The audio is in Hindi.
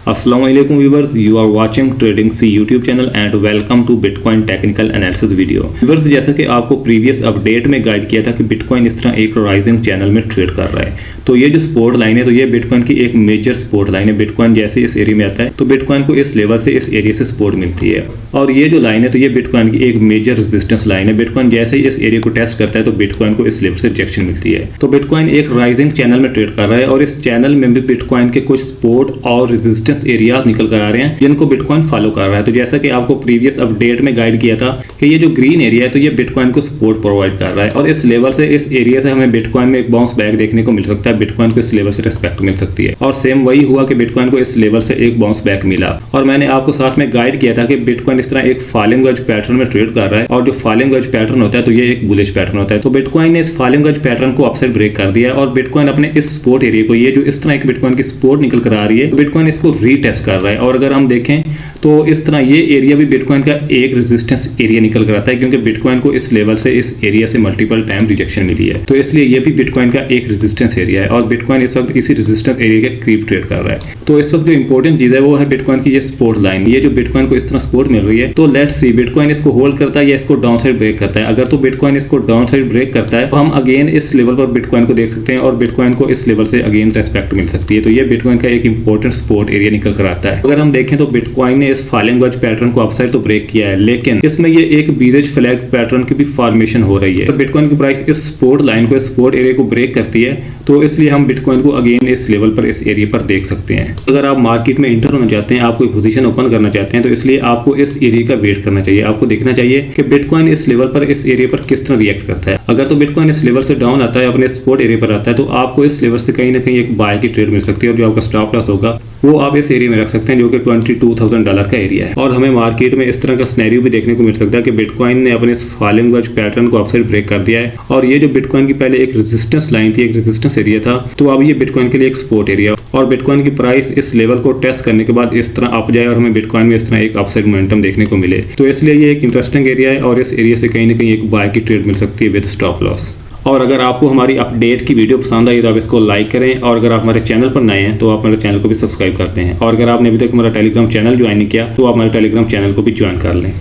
Assalamu alaikum viewers, you are watching Trading C YouTube channel and welcome to Bitcoin Technical Analysis video। viewers जैसा कि आपको प्रीवियस अपडेट में गाइड किया था कि बिटकॉइन इस तरह एक राइजिंग चैनल में ट्रेड कर रहा है, तो ये जो सपोर्ट लाइन है तो ये बिटकॉइन की एक मेजर सपोर्ट लाइन है। बिटकॉइन जैसे इस एरिया में आता है तो बिटकॉइन को इस लेवल से इस एरिया से सपोर्ट मिलती है, और ये जो लाइन है तो ये बिटकॉइन की एक मेजर रेजिस्टेंस लाइन है। बिटकॉइन जैसे ही इस एरिया को टेस्ट करता है तो बिटकॉइन को इस लेवल से रिजेक्शन मिलती है। तो बिटकॉइन एक राइजिंग चैनल में ट्रेड कर रहा है और इस चैनल में भी बिटकॉइन के कुछ सपोर्ट और रेजिस्टेंस एरिया निकल कर आ रहे हैं जिनको बिटकॉइन फॉलो कर रहा है। तो जैसा कि आपको प्रीवियस अपडेट में गाइड किया था कि ये जो ग्रीन एरिया है तो ये बिटकॉइन को सपोर्ट प्रोवाइड कर रहा है, और इस लेवल से इस एरिया से हमें बिटकॉइन में एक बाउंस बैक देखने को मिल सकता है, बिटकॉइन को इस लेवल से रिस्पेक्ट मिल सकती है। और सेम वही हुआ कि बिटकॉइन को इस लेवल से एक बाउंस बैक मिला, और मैंने आपको साथ में गाइड किया था कि बिटकॉइन इस तरह एक फॉलिंग वेज पैटर्न में ट्रेड कर रहा है, और जो फॉलिंग वेज पैटर्न होता है तो ये एक बुलिश पैटर्न होता है। तो बिटकॉइन ने इस फॉलिंग वेज पैटर्न को अपसाइड ब्रेक कर दिया है, और बिटकॉइन अपने इस सपोर्ट एरिया को, ये जो इस तरह एक बिटकॉइन की सपोर्ट निकल कर आ रही है, बिटकॉइन इसको रीटेस्ट कर रहा है। और अगर हम देखें तो इस तरह ये एरिया भी बिटकॉइन का एक रेजिस्टेंस एरिया निकल कर आता है, क्योंकि बिटकॉइन को इस लेवल से इस एरिया से मल्टीपल टाइम रिजेक्शन मिली है, तो इसलिए ये भी बिटकॉइन का एक रेजिस्टेंस एरिया है, और बिटकॉइन इस वक्त इसी रेजिस्टेंस एरिया के करीब ट्रेड कर रहा है। तो इस वक्त जो इंपॉर्टेंट चीज है वो है बिटकॉइन की ये सपोर्ट लाइन, ये जो बिटकॉइन को इस तरह सपोर्ट मिल रही है। तो लेट्स सी बिटकॉइन इसको होल्ड करता है या इसको डाउन साइड ब्रेक करता है। अगर तो बिटकॉइन इसको डाउन साइड ब्रेक करता है तो हम अगेन इस लेवल पर बिटकॉइन को देख सकते हैं, और बिटकॉइन को इस लेवल से अगेन रेस्पेक्ट मिल सकती है। तो ये बिटकॉइन का एक इंपॉर्टेंट सपोर्ट एरिया निकल कर आता है। अगर हम देखें तो बिटकॉइन ने इस फॉलिंग वेज पैटर्न को अपसाइड तो ब्रेक किया है, लेकिन इसमें ये एक बीरिश फ्लैग पैटर्न की भी फॉर्मेशन हो रही है। तो बिटकॉइन की प्राइस इस सपोर्ट लाइन को, इस सपोर्ट एरिया को ब्रेक करती है, तो इसलिए हम बिटकॉइन को अगेन इस लेवल पर, इस एरिया पर देख सकते हैं। अगर आप मार्केट में इंटर होना चाहते हैं, आप कोई पोजीशन ओपन करना चाहते हैं, तो इसलिए आपको इस एरिया का वेट करना चाहिए। आपको देखना चाहिए कि बिटकॉइन इस लेवल पर, इस एरिया पर किस तरह रिएक्ट करता है। अगर तो बिटकॉइन इस लेवल से डाउन आता है, अपने सपोर्ट एरिया पर आता है, तो आपको इस लेवल से कहीं ना कहीं एक बाय की ट्रेड मिल सकती है, और जो आपका स्टॉप लॉस होगा वो आप इस एरिया में रख सकते हैं, जो कि $22,000 का एरिया है। और हमें मार्केट में इस तरह का सिनेरियो भी देखने को मिल सकता है कि बिटकॉइन ने अपने फॉलिंग वेज पैटर्न को अपसाइड ब्रेक कर दिया है, और ये जो बिटकॉइन की पहले एक रेजिस्टेंस लाइन थी, एक रेजिस्टेंस एरिया था, तो अब ये बिटकॉइन के लिए एक सपोर्ट एरिया, और बिटकॉइन की प्राइस इस लेवल को टेस्ट करने के बाद इस तरह अप जाए और हमें बिटकॉइन में इस तरह एक अपसाइड मोमेंटम देखने को मिले, तो इसलिए ये एक इंटरेस्टिंग एरिया है, और इस एरिया से कहीं ना कहीं एक बाय की ट्रेड मिल सकती है विद स्टॉप लॉस। और अगर आपको हमारी अपडेट की वीडियो पसंद आई तो आप इसको लाइक करें, और अगर आप हमारे चैनल पर नए हैं तो आप हमारे चैनल को भी सब्सक्राइब करते हैं, और अगर आपने अभी तक हमारा टेलीग्राम चैनल ज्वाइन नहीं किया तो आप हमारे टेलीग्राम चैनल को भी ज्वाइन कर लें।